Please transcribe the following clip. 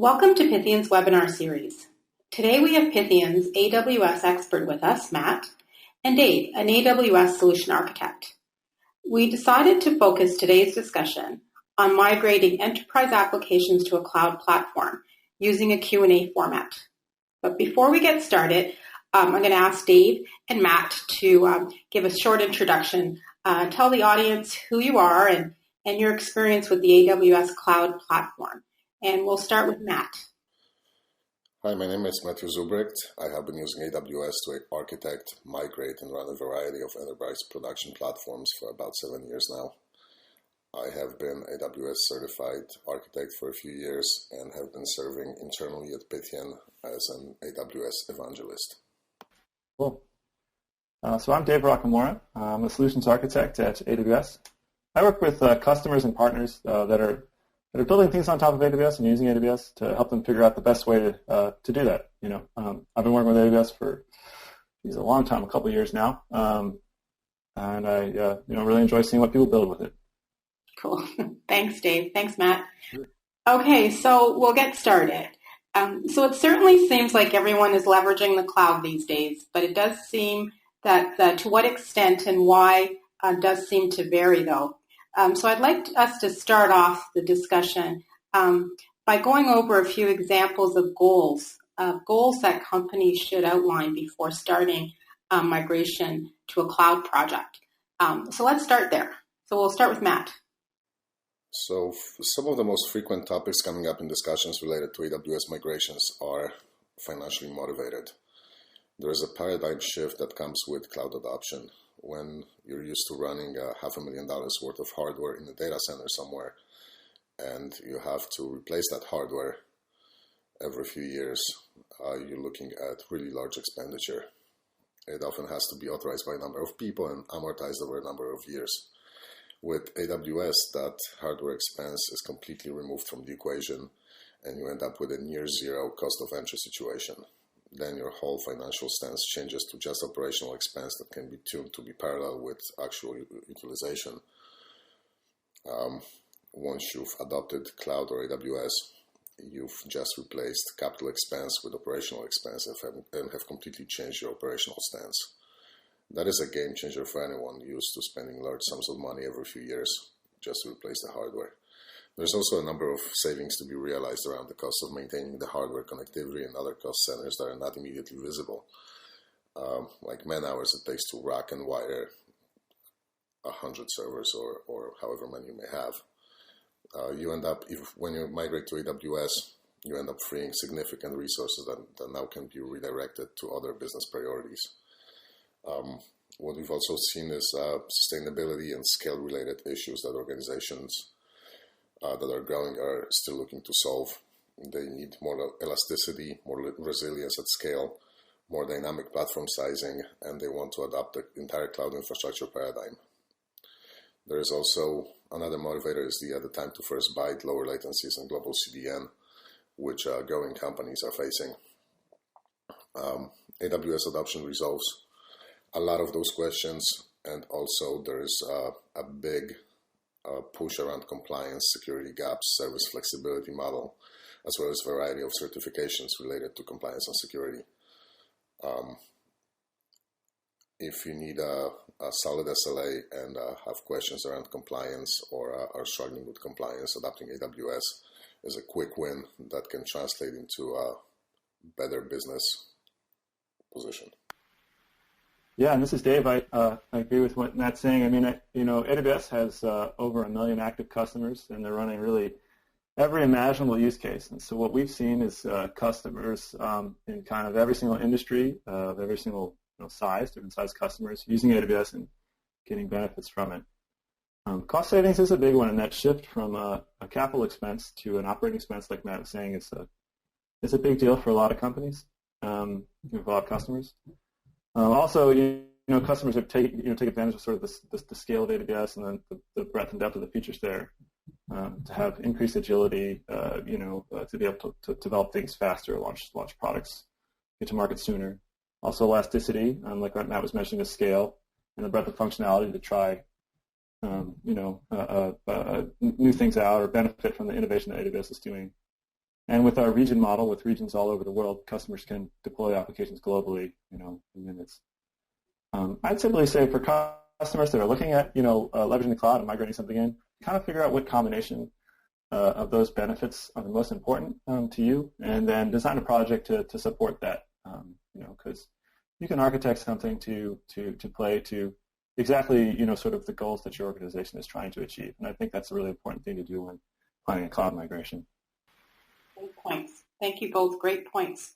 Welcome to Pythian's webinar series. Today we have Pythian's AWS expert with us, Matt, and Dave, an AWS solution architect. We decided to focus today's discussion on migrating enterprise applications to a cloud platform using a Q&A format. But before we get started, I'm going to ask Dave and Matt to give a short introduction, tell the audience who you are and your experience with the AWS cloud platform. And we'll start with Matt. Hi, my name is Matthew Zubrecht. I have been using AWS to architect, migrate, and run a variety of enterprise production platforms for about 7 years now. I have been AWS certified architect for a few years and have been serving internally at Pythian as an AWS evangelist. Cool. So I'm Dave Rockamora. I'm a solutions architect at AWS. I work with customers and partners that are building things on top of AWS and using AWS to help them figure out the best way to do that. I've been working with AWS for a long time, a couple of years now, and I really enjoy seeing what people build with it. Cool. Thanks, Dave. Thanks, Matt. Sure. Okay, so we'll get started. So it certainly seems like everyone is leveraging the cloud these days, but it does seem that to what extent and why does seem to vary, though. So I'd like us to start off the discussion by going over a few examples of goals that companies should outline before starting migration to a cloud project. So let's start there. So we'll start with Matt. So some of the most frequent topics coming up in discussions related to AWS migrations are financially motivated. There is a paradigm shift that comes with cloud adoption. When you're used to running $500,000 worth of hardware in a data center somewhere, and you have to replace that hardware every few years, you're looking at really large expenditure. It often has to be authorized by a number of people and amortized over a number of years. With AWS, that hardware expense is completely removed from the equation, and you end up with a near zero cost of entry situation. Then your whole financial stance changes to just operational expense that can be tuned to be parallel with actual utilization. Once you've adopted cloud or AWS, you've just replaced capital expense with operational expense and have completely changed your operational stance. That is a game changer for anyone used to spending large sums of money every few years just to replace the hardware. There's also a number of savings to be realized around the cost of maintaining the hardware connectivity and other cost centers that are not immediately visible, like man hours it takes to rack and wire 100 servers or however many you may have. You end up, when you migrate to AWS, you end up freeing significant resources that now can be redirected to other business priorities. What we've also seen is sustainability and scale-related issues that organizations that are growing are still looking to solve. They need more elasticity, more resilience at scale, more dynamic platform sizing, and they want to adopt the entire cloud infrastructure paradigm. There is also another motivator is the time to first byte, lower latencies, and global CDN, which growing companies are facing. AWS adoption resolves a lot of those questions, and also there is a big push around compliance, security gaps, service flexibility model, as well as a variety of certifications related to compliance and security. If you need a solid SLA and have questions around compliance or are struggling with compliance, adopting AWS is a quick win that can translate into a better business position. Yeah, and this is Dave. I agree with what Matt's saying. I mean, AWS has over 1 million active customers, and they're running really every imaginable use case. And so what we've seen is customers in kind of every single industry, of every single size, different size customers, using AWS and getting benefits from it. Cost savings is a big one, and that shift from a capital expense to an operating expense, like Matt was saying, it's a big deal for a lot of companies, for a lot of customers. Also, customers have take advantage of sort of the scale of AWS and then the breadth and depth of the features there to have increased agility, to be able to develop things faster, launch products, get to market sooner. Also, elasticity, like Matt was mentioning, the scale and the breadth of functionality to try, new things out or benefit from the innovation that AWS is doing. And with our region model, with regions all over the world, customers can deploy applications globally, in minutes. I'd simply say for customers that are looking at, leveraging the cloud and migrating something in, kind of figure out what combination of those benefits are the most important to you, and then design a project to support that, because you can architect something to play to exactly, sort of the goals that your organization is trying to achieve. And I think that's a really important thing to do when planning a cloud migration. Great points. Thank you both. Great points.